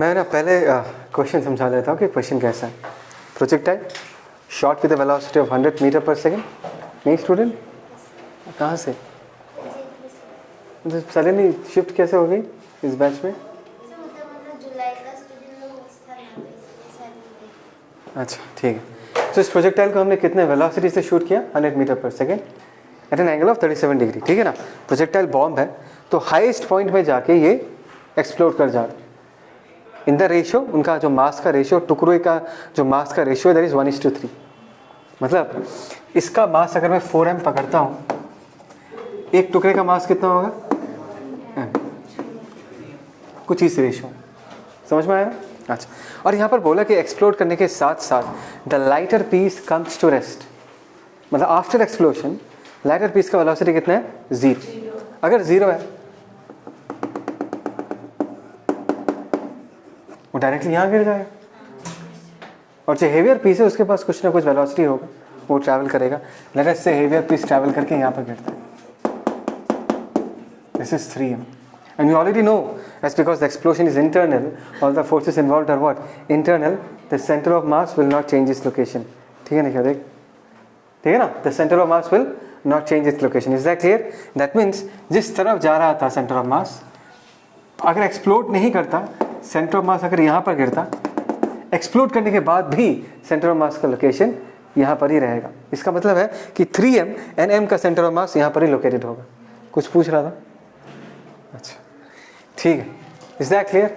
मैं ना पहले क्वेश्चन समझा देता हूँ कि क्वेश्चन कैसा है. Projectile shot with the velocity of 100 metre per second. नहीं स्टूडेंट, कहाँ से सडनली शिफ्ट कैसे हो गई इस बैच में? अच्छा ठीक है. तो इस प्रोजेक्टाइल को हमने कितने वेलोसिटी से शूट किया? 100 metre per second at an angle of 37 degree. ठीक है ना. प्रोजेक्टाइल बॉम्ब है तो हाईएस्ट पॉइंट में जाके ये एक्सप्लोड कर जाता है. इन द रेशियो, उनका जो मास का रेशियो, टुकड़े का जो मास का रेशियो दैट इज 1:3. मतलब इसका मास अगर मैं 4m पकड़ता हूँ, एक टुकड़े का मास कितना होगा? कुछ इस रेशियो. समझ में आया? अच्छा. और यहाँ पर बोला कि एक्सप्लोड करने के साथ साथ the lighter piece comes to rest. मतलब आफ्टर एक्सप्लोजन लाइटर पीस का वेलोसिटी कितना है? 0. अगर 0 है वो डायरेक्टली यहाँ गिर जाएगा. और जो हेवियर पीस है उसके पास कुछ ना कुछ वेलोसिटी होगा, वो ट्रैवल करेगा. लेट अस से हेवियर पीस ट्रैवल करके यहाँ पर गिरता है. This is 3m and we already know that's because the explosion is internal, all the forces involved are what? Internal. The center of mass will not change its location. ठीक है ना? क्या देख, ठीक है ना? The center of mass will not change its location. Is that clear? That means जिस तरफ जा रहा था center of mass, अगर एक्सप्लोड नहीं करता, सेंटर ऑफ मास अगर यहाँ पर गिरता, एक्सप्लोड करने के बाद भी सेंटर ऑफ मास का लोकेशन यहाँ पर ही रहेगा. इसका मतलब है कि 3m एंड m का सेंटर ऑफ मास यहाँ पर ही लोकेटेड होगा. कुछ पूछ रहा था? अच्छा ठीक है. Is that clear?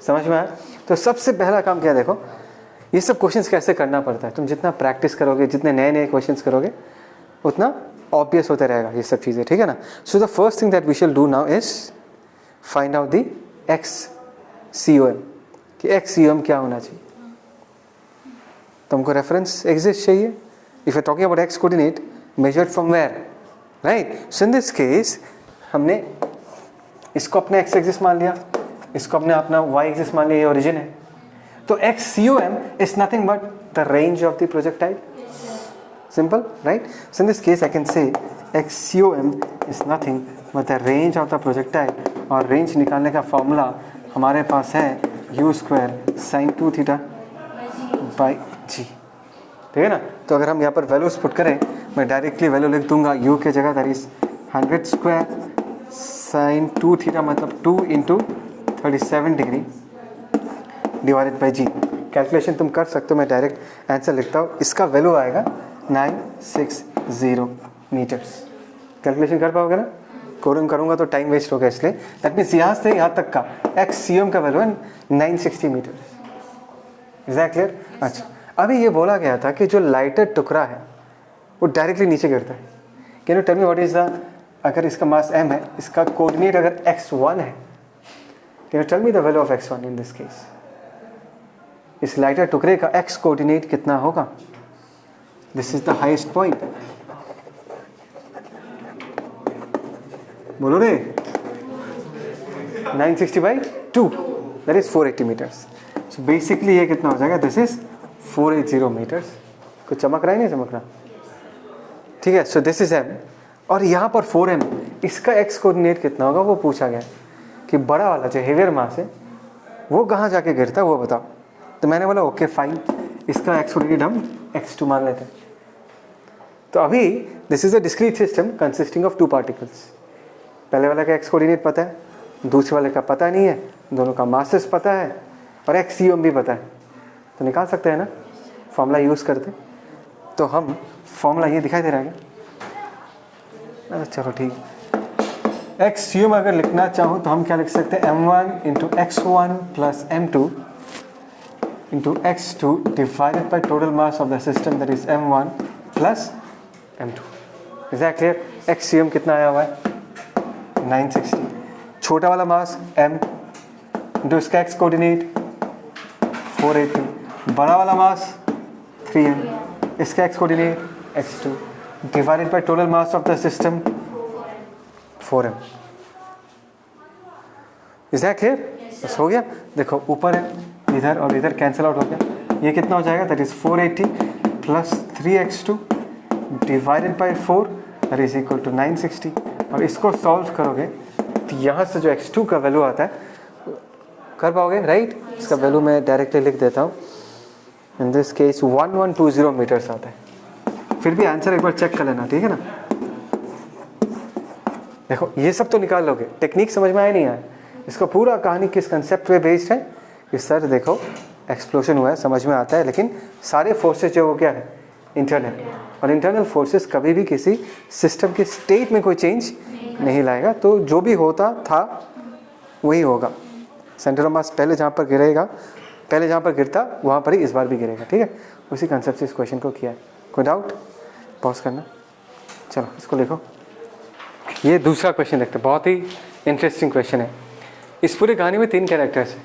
समझ में आया? तो सबसे पहला काम क्या, देखो ये सब क्वेश्चंस कैसे करना पड़ता है. तुम जितना प्रैक्टिस करोगे, जितने नए नए क्वेश्चंस करोगे, उतना ऑब्वियस होता रहेगा ये सब चीज़ें. ठीक है ना. So the first thing that we shall do now is find out the XCOM. कि XCOM क्या होना चाहिए. तुमको रेफरेंस एग्जिस्ट चाहिए. If you talking about x coordinate measured from where, right. So in this case हमने इसको अपने x axis मान लिया, इसको अपने अपना y एक्सिस मान लिया, ये ओरिजिन है. तो XCOM is nothing but the range of the projectile. Simple, right. So in this case I can say XCOM is nothing but the range of the projectile. और रेंज निकालने का formula हमारे पास है u² sin 2θ/g. ठीक है ना. तो अगर हम यहाँ पर वैल्यूज पुट करें, मैं डायरेक्टली वैल्यू लिख दूंगा u के जगह, दैट इज 100² sin 2θ मतलब 2 × 37 degree divided by g. Calculation तुम कर सकते हो, मैं डायरेक्ट आंसर लिखता हूँ. इसका वैल्यू आएगा 960 मीटर्स. कैलकुलेशन कर पाओगे ना? करूँगा तो टाइम वेस्ट होगा, इसलिए दैट मीन्स यहाँ से यहाँ तक का XCOM का वैल्यू है 960 मीटर. Is that clear? अच्छा. अभी ये बोला गया था कि जो लाइटर टुकड़ा है वो डायरेक्टली नीचे गिरता है. Can you tell me what is the, अगर इसका मास m है, इसका कोऑर्डिनेट अगर x1 है, can you tell me the value of x1 in this case. इस लाइटर टुकड़े का x कोऑर्डिनेट कितना होगा? This is the highest point. बोलो रे. 960/2 that is 480 metres. So basically ये कितना हो जाएगा? This is 480 metres. कुछ चमक रहा है? नहीं चमक रहा? ठीक है. सो दिस इज m और यहाँ पर 4m. इसका x कोऑर्डिनेट कितना होगा वो पूछा गया कि बड़ा वाला जो हेवियर मास है वो कहाँ जाके गिरता है वो बताओ. तो मैंने बोला ओके फाइन, इसका x कोऑर्डिनेट हम x2 मान लेते हैं. तो अभी this is a discrete system consisting of 2 particles. पहले वाले का x कोऑर्डिनेट पता है, दूसरे वाले का पता नहीं है, दोनों का मासेस पता है और XCOM भी पता है. तो निकाल सकते हैं ना, फॉर्मूला यूज़ करते. तो हम फॉर्मूला ये दिखाई दे रहा है क्या? चलो ठीक. XCOM अगर लिखना चाहूँ तो हम क्या लिख सकते हैं? m1 × x1 + m2 × x2 divided by total mass of the system that is m1 + m2. Is that clear? XCOM कितना आया हुआ है? 960. छोटा वाला मास m इंटू इसका x कोऑर्डिनेट 480. बड़ा वाला मास 3m, इसका x coordinate x2 divided by total mass of the system 4m. Is that clear? बस हो गया. देखो ऊपर है, इधर और इधर कैंसिल आउट हो गया. ये कितना हो जाएगा? That is 480 + 3x2 divided by 4 that is equal to 960. और इसको सॉल्व करोगे तो यहाँ से जो x2 का वैल्यू आता है कर पाओगे राइट? इसका वैल्यू मैं डायरेक्टली लिख देता हूँ. इन दिस केस 1120 मीटर्स आता है. फिर भी आंसर एक बार चेक कर लेना, ठीक है ना. देखो ये सब तो निकाल लोगे, टेक्निक समझ में आया नहीं आया. इसका पूरा कहानी किस कंसेप्ट पे बेस्ड है कि सर देखो एक्सप्लोजन हुआ है, समझ में आता है, लेकिन सारे फोर्सेस जो वो क्या है, इंटरनल. और इंटरनल फोर्सेस कभी भी किसी सिस्टम के स्टेट में कोई चेंज नहीं लाएगा. तो जो भी होता था वही होगा. सेंटर ऑफ मास पहले जहाँ पर गिरेगा, पहले जहाँ पर गिरता वहाँ पर ही इस बार भी गिरेगा, ठीक है. उसी कंसेप्ट से इस क्वेश्चन को किया है. कोई डाउट? पॉज करना. चलो इसको लिखो. ये दूसरा क्वेश्चन देखते हैं, बहुत ही इंटरेस्टिंग क्वेश्चन है. इस पूरी कहानी में 3 कैरेक्टर्स हैं,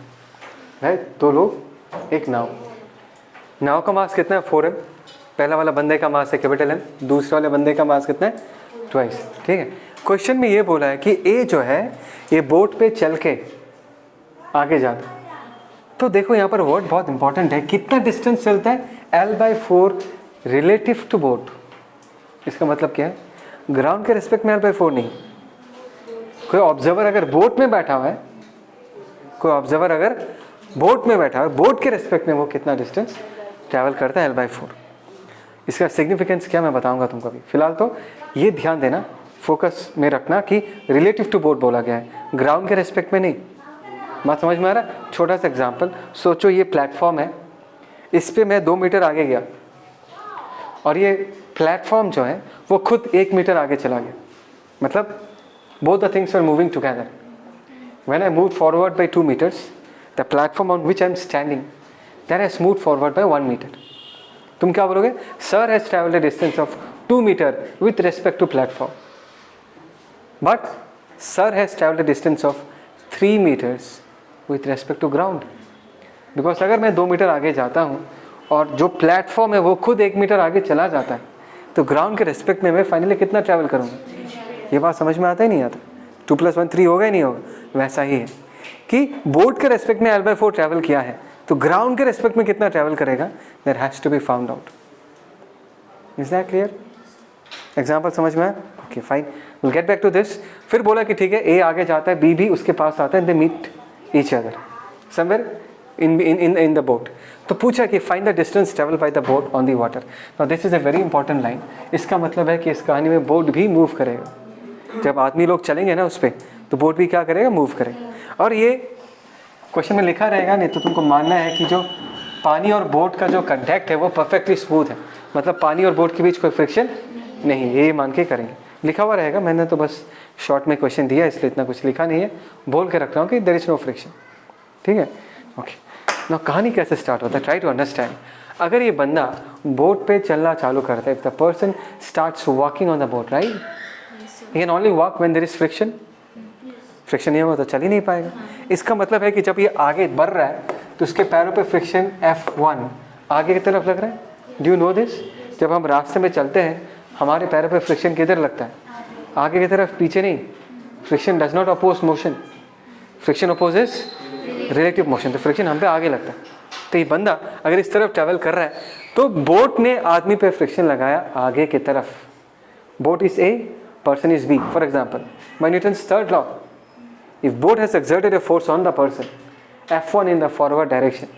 राइट. 2 लोग, एक नाव. नाव का मास कितना है? 4m. पहला वाला बंदे का मास है कैपिटल M, दूसरे वाले बंदे का मास कितना है? ट्वाइस, ठीक है. क्वेश्चन में ये बोला है कि ए जो है ये बोट पे चल के आगे जाता है. तो देखो यहाँ पर वर्ड बहुत इंपॉर्टेंट है. कितना डिस्टेंस चलता है? L/4 relative to boat. इसका मतलब क्या है? ग्राउंड के रिस्पेक्ट में L/4 नहीं. कोई ऑब्जर्वर अगर बोट में बैठा हुआ है, कोई ऑब्जर्वर अगर बोट में बैठा हुआ है, बोट के रिस्पेक्ट में वो कितना डिस्टेंस ट्रैवल करता है? L/4. इसका सिग्निफिकेंस क्या मैं बताऊंगा तुमको अभी. फिलहाल तो ये ध्यान देना, फोकस में रखना कि रिलेटिव टू बोट बोला गया है, ग्राउंड के रिस्पेक्ट में नहीं. बात समझ में आ रहा है? छोटा सा एग्जांपल सोचो, ये प्लेटफॉर्म है, इस पे मैं 2 मीटर आगे गया और ये प्लेटफॉर्म जो है वो खुद 1 मीटर आगे चला गया. मतलब both the things were moving together. When I moved forward by 2 meters, the platform on which I am standing, that has moved forward by 1 meter. तुम क्या बोलोगे? Sir has traveled a distance of 2 meter with respect to platform. But sir has traveled a distance of 3 meters with respect to ground. Because अगर मैं 2 metre आगे जाता हूँ और जो प्लेटफॉर्म है वो खुद 1 मीटर आगे चला जाता है, तो ग्राउंड के रिस्पेक्ट में मैं फाइनली कितना ट्रैवल करूँगा? ये बात समझ में आता ही नहीं आता. 2 + 1 3 होगा ही नहीं होगा. वैसा ही है कि बोट के रेस्पेक्ट में L/4 ट्रैवल किया है, तो ग्राउंड के रेस्पेक्ट में कितना ट्रैवल करेगा? That has to be found out. Is that clear? Example समझ में आया? Okay fine, will get back to this. फिर बोला कि ठीक है, ए आगे जाता है, बी भी उसके पास आता है, they meet each other somewhere in the boat. तो पूछा कि find the distance travel by the boat on the water. Now this is a very important line. इसका मतलब है कि इस कहानी में बोट भी मूव करेगा. जब आदमी लोग चलेंगे ना उस पर, तो बोट भी क्या करेगा? मूव करेगा. और ये क्वेश्चन में लिखा रहेगा, नहीं तो तुमको मानना है कि जो पानी और बोट का जो कंटैक्ट है वो परफेक्टली स्मूथ है. मतलब पानी और बोट के बीच कोई फ्रिक्शन नहीं, ये मान के करेंगे. लिखा हुआ रहेगा, मैंने तो बस शॉर्ट में क्वेश्चन दिया इसलिए इतना कुछ लिखा नहीं है. बोल के रख रहा हूँ कि देयर इज नो फ्रिक्शन. ठीक है, ओके. ना कहानी कैसे स्टार्ट होता है? Try to understand. अगर ये बंदा बोट पे चलना चालू करता है, if the person starts walking on the boat, right, he can only walk when there is friction. Friction नहीं होगा तो चल ही नहीं पाएगा. इसका मतलब है कि जब ये आगे बढ़ रहा है तो उसके पैरों पे फ्रिक्शन F1 आगे की तरफ लग रहा है. Do you know this? जब हम रास्ते में चलते हैं हमारे पैरों पे फ्रिक्शन किधर लगता है? आगे की तरफ, पीछे नहीं. Friction does not oppose motion, friction opposes relative motion. तो फ्रिक्शन हम पे आगे लगता है. तो ये बंदा अगर इस तरफ ट्रैवल कर रहा है तो बोट ने आदमी पे फ्रिक्शन लगाया आगे की तरफ. Boat is a, person is B. For example, by Newton's third law, if boat has exerted a force on the person, F1 in the forward direction,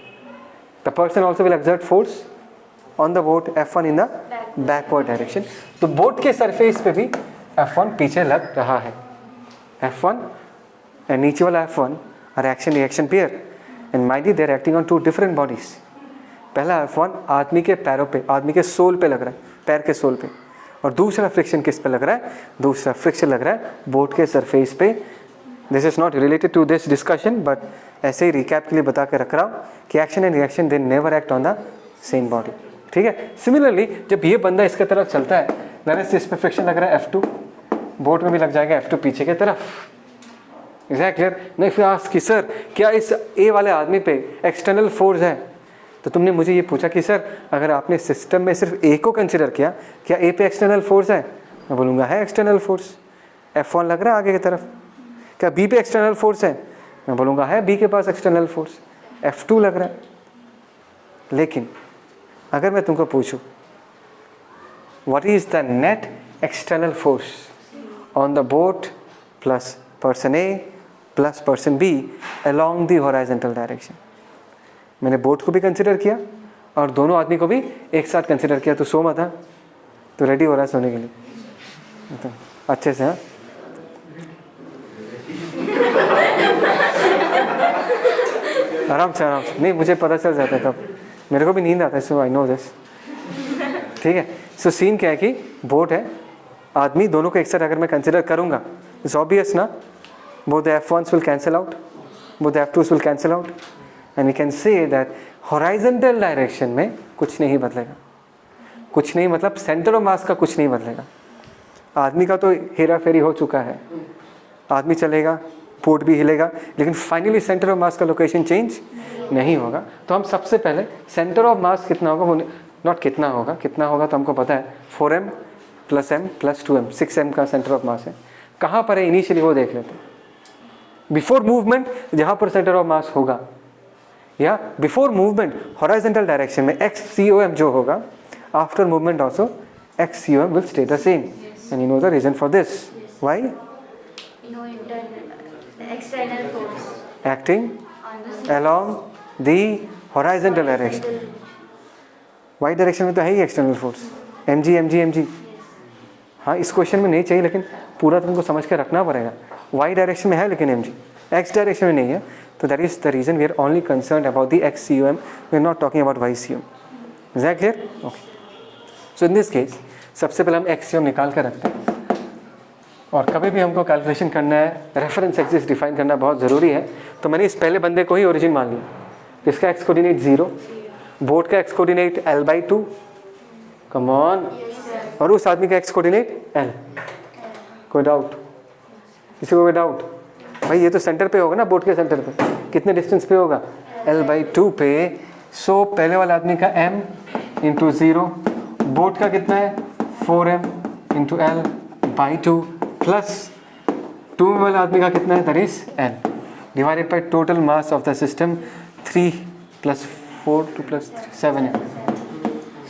the person also will exert force on the boat F1 in the backward direction. तो boat के surface पे भी F1 पीछे लग रहा है. F1 and नीचे वाला F1 are action reaction pair, and mind you they are acting on 2 different bodies. पहला F1 आदमी के पैरों पे, आदमी के सोल पे लग रहा है, पैर के सोल पे. और दूसरा फ्रिक्शन किस पे लग रहा है? दूसरा फ्रिक्शन लग रहा है बोट के सरफेस पे. This is not related to this discussion, but ऐसे ही रिकैप के लिए बता के रख रहा हूँ कि action and reaction they never act on the same body. ठीक है. सिमिलरली जब ये बंदा इसके तरफ चलता है, नरेश इस पे फ्रिक्शन लग रहा है F2, बोट में भी लग जाएगा F2 पीछे की तरफ. Is that clear? नहीं, फिर आस्क कि सर क्या इस ए वाले आदमी पे एक्सटर्नल फोर्स है? तो तुमने मुझे ये पूछा कि सर अगर आपने सिस्टम में सिर्फ ए को कंसिडर किया, क्या ए पे एक्सटर्नल फोर्स है? मैं बोलूँगा है एक्सटर्नल फोर्स, F1 लग रहा है आगे की तरफ. क्या बी पे एक्सटर्नल फोर्स है? मैं बोलूँगा है बी के पास एक्सटर्नल फोर्स, F2 लग रहा है. लेकिन अगर मैं तुमको पूछूं what is the net external force on the boat plus person A plus person B along the horizontal direction. मैंने बोट को भी कंसिडर किया और दोनों आदमी को भी एक साथ कंसिडर किया, तो सो मत था, तो रेडी हो रहा है सोने के लिए तो अच्छे से। हाँ आराम से आराम से, नहीं मुझे पता चल जाता है तब, मेरे को भी नींद आता है, सो आई नो दिस। ठीक है, सो सीन क्या है कि बोट है, आदमी, दोनों को एक साथ अगर मैं कंसिडर करूंगा, इट्स ऑब्वियस ना, both the F1s will cancel out, both the F2s will cancel out, and we can say that horizontal direction में कुछ नहीं बदलेगा। कुछ नहीं मतलब सेंटर ऑफ मास का कुछ नहीं बदलेगा। आदमी का तो हेरा फेरी हो चुका है, आदमी चलेगा, बोट भी हिलेगा, लेकिन फाइनली सेंटर ऑफ मास का लोकेशन चेंज नहीं होगा। तो हम सबसे पहले सेंटर ऑफ मास कितना होगा, वो नॉट कितना होगा, कितना होगा तो हमको पता है, 4m + m + 2m, 6m का सेंटर ऑफ मास है। कहाँ पर है इनिशियली वो देख लेते हैं। बिफोर मूवमेंट जहाँ पर सेंटर ऑफ मास होगा, या बिफोर मूवमेंट हॉरिजॉन्टल डायरेक्शन में XCOM जो होगा, after movement also XCOM will stay the same, and you know the reason for this. Why? External force acting along the horizontal direction। Y direction में तो है ही external force, mg। हाँ इस question में नहीं चाहिए, लेकिन पूरा तुमको समझ के रखना पड़ेगा। वाई डायरेक्शन में है लेकिन mg, x डायरेक्शन में नहीं है, तो that is the reason we are only concern about the XCOM, we are not talking about YCOM। Is that clear? Okay, so in this case सबसे पहले हम XCOM निकाल कर रखते हैं, और कभी भी हमको कैलकुलेशन करना है, रेफरेंस एक्सिस डिफाइन करना बहुत ज़रूरी है। तो मैंने इस पहले बंदे को ही ओरिजिन मान लिया, इसका x कोऑर्डिनेट 0, बोट का x coordinate l/2, come on, और उस आदमी का x कोऑर्डिनेट l। कोई डाउट? किसी को कोई डाउट? भाई ये तो सेंटर पे होगा ना, बोट के सेंटर पे कितने डिस्टेंस पे होगा, l/2 पे। सो पहले वाले आदमी का m × 0, बोट का कितना है 4m × l/2 प्लस 2 वाला आदमी का कितना है, that is l divided by total mass of the system 3 + 4 2 + 3 7 है।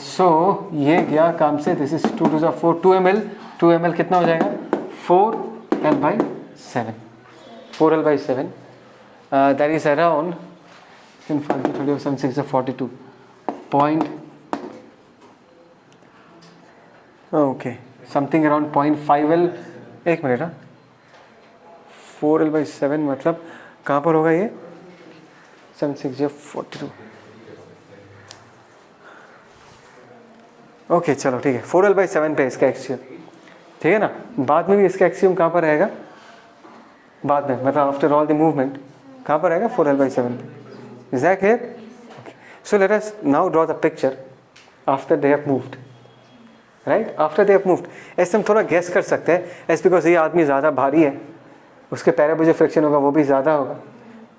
सो ये गया काम से, दिस इज 2 × 4 2 ml, 2 ml कितना हो जाएगा 4l/7, 4l/7, that is around 42 point, okay, something around 0.5l। एक मिनट, 4l/7 मतलब कहाँ पर होगा ये, 7 6 42। ओके चलो ठीक है, 4l/7 पे इसका एक्सियम, ठीक है ना। बाद में भी इसका एक्सियम कहाँ पर रहेगा, बाद में मतलब आफ्टर ऑल द मूवमेंट कहाँ पर रहेगा, 4l/7 पे। Is that clear? So let us now draw the picture after they have moved, right, after they have moved. ऐसे हम थोड़ा गेस कर सकते हैं, एज बिकॉज ये आदमी ज़्यादा भारी है, उसके पैरों पे जो फ्रिक्शन होगा वो भी ज़्यादा होगा।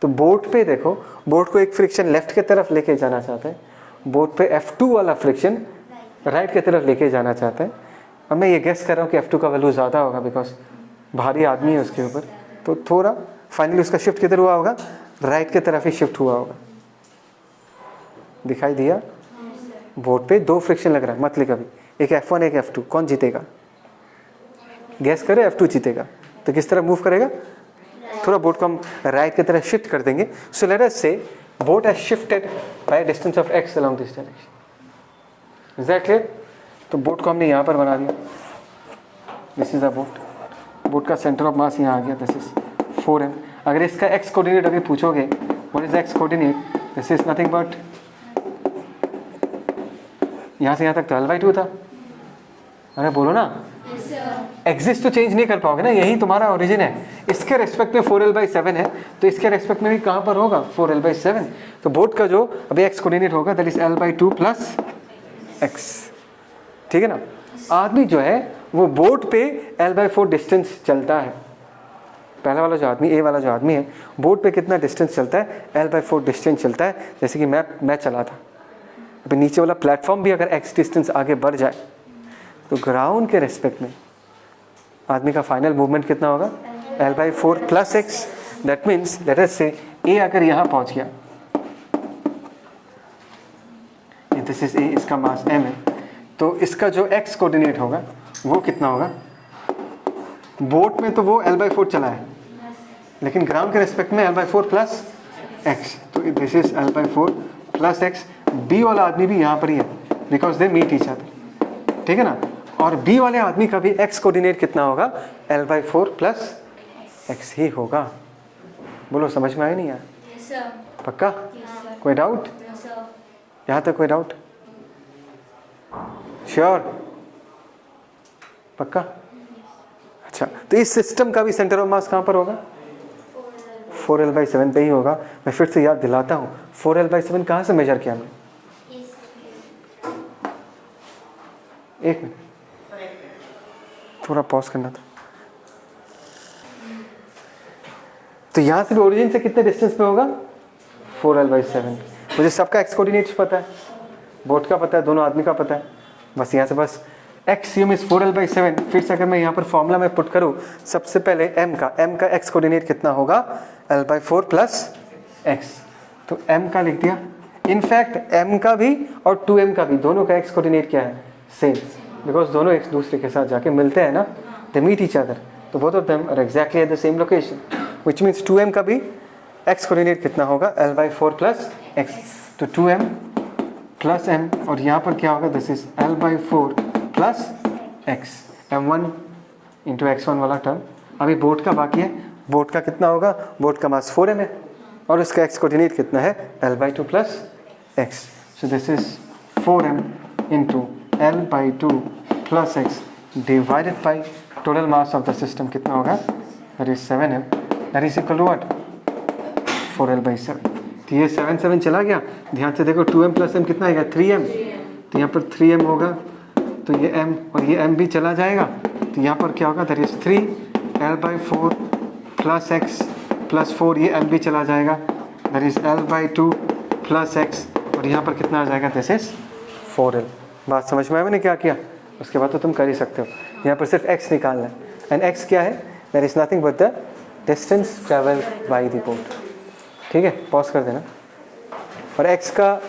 तो बोट पे देखो, बोट को एक फ्रिक्शन लेफ्ट की तरफ लेके जाना चाहते हैं, बोट पे F2 वाला फ्रिक्शन राइट की तरफ लेके जाना चाहते हैं। अब मैं ये गेस कर रहा हूँ कि F2 का वैल्यू ज़्यादा होगा, बिकॉज भारी आदमी है उसके ऊपर, तो थोड़ा फाइनली उसका शिफ्ट किधर हुआ होगा, राइट की तरफ ही शिफ्ट हुआ होगा। दिखाई दिया? बोट पे 2 फ्रिक्शन लग रहा है, मतलब कभी एक F1 एक F2, कौन जीतेगा? गैस करे, F2 जीतेगा। तो किस तरह मूव करेगा, थोड़ा बोट को हम राइट की तरफ शिफ्ट कर देंगे। सो लेट अस से boat has shifted by distance of x along this direction. Is that clear? तो बोट को हमने यहाँ पर बना दिया, this is a boat, boat का सेंटर ऑफ मास यहाँ आ गया, दिस इज 4m। अगर इसका x कोऑर्डिनेट अभी पूछोगे, what is x coordinate, this is nothing but यहाँ से यहाँ तक तो l/2 था। अरे बोलो ना, एक्सिस तो चेंज नहीं कर पाओगे ना, यही तुम्हारा ओरिजिन है। इसके रेस्पेक्ट में 4l/7 है, तो इसके रेस्पेक्ट में भी कहाँ पर होगा, 4l/7। तो बोट का जो अभी x कोऑर्डिनेट होगा, दैट इज l/2 + x, ठीक है ना। आदमी जो है वो बोट पे l/4 डिस्टेंस चलता है। पहला वाला जो आदमी, ए वाला जो आदमी है, बोट पे कितना डिस्टेंस चलता है, l/4 डिस्टेंस चलता है। जैसे कि मैं चला था, अभी नीचे वाला प्लेटफॉर्म भी अगर x डिस्टेंस आगे बढ़ जाए, तो ग्राउंड के रेस्पेक्ट में आदमी का फाइनल मूवमेंट कितना होगा, l/4 + x। That means let us से ए अगर यहाँ पहुँच गया, दिस इज ए, इसका मास m है, तो इसका जो x कोऑर्डिनेट होगा वो कितना होगा, बोट में तो वो l/4 चला है, लेकिन ग्राउंड के रिस्पेक्ट में l/4 प्लस एक्स, तो this is l/4 plus X. B वाला आदमी भी यहाँ पर ही है because they meet each other, ठीक है ना। और बी वाले आदमी का भी एक्स कोऑर्डिनेट कितना होगा, l/4 प्लस एक्स ही होगा। बोलो समझ में आया नहीं यार? Yes, sir. पक्का? Yes, sir. कोई डाउट? No, sir. यहाँ तक कोई डाउट? श्योर? पक्का? अच्छा, तो इस सिस्टम का भी सेंटर ऑफ मास कहाँ पर होगा? 4l/7 पे ही होगा। मैं फिर से याद दिलाता हूँ, 4l/7 कहाँ से मेजर किया हमने? एक मिनट, थोड़ा पॉज करना था। तो यहाँ से भी ओरिजिन से कितने डिस्टेंस पे होगा? 4l/7। मुझे सबका एक्स कोऑर्डिनेट्स पता है, बोट का पता है, दोनों आदमी का पता है। बस यहाँ से बस एक्स यूम इज 4l/7। फिर से अगर मैं यहाँ पर फॉर्मूला में पुट करूँ, सबसे पहले m का एक्स कोऑर्डिनेट कितना होगा? l/4 plus X. तो m का लिख दिया। इनफैक्ट m का भी और 2m का भी, दोनों का एक्स कोऑर्डिनेट क्या है? सेम, बिकॉज दोनों एक दूसरे के साथ जाके मिलते हैं ना, दे मीट ईच अदर, तो both of them are exactly at the same location, which means 2m का भी एक्स कोऑर्डिनेट कितना होगा? l/4 plus X. तो 2m प्लस m, और यहाँ पर क्या होगा? This is l/4 plus x, m1 into x1 वाला टर्म। अभी बोट का बाकी है। बोट का कितना होगा? बोट का मास 4m है और उसका एक्स कोऑर्डिनेट कितना है? l/2 plus X. So this is 4m into l/2 plus X divided by total mass of the system कितना होगा? That is 7m, that is equal to what? 4l/7। तो ये 7 चला गया। ध्यान से देखो, 2m प्लस m कितना आएगा? 3m। तो यहाँ पर 3m होगा, तो ये m और ये m भी चला जाएगा। तो यहाँ पर क्या होगा? That is 3l/4 plus x plus 4, ये m भी चला जाएगा, that is l/2 plus x, और यहाँ पर कितना आ जाएगा? This is 4l। बात समझ में आया मैंने क्या किया? उसके बाद तो तुम कर ही सकते हो। यहाँ पर सिर्फ x निकालना है, एंड x क्या है? That is nothing but the distance travel by the boat. ठीक है, पॉज कर देना। और x का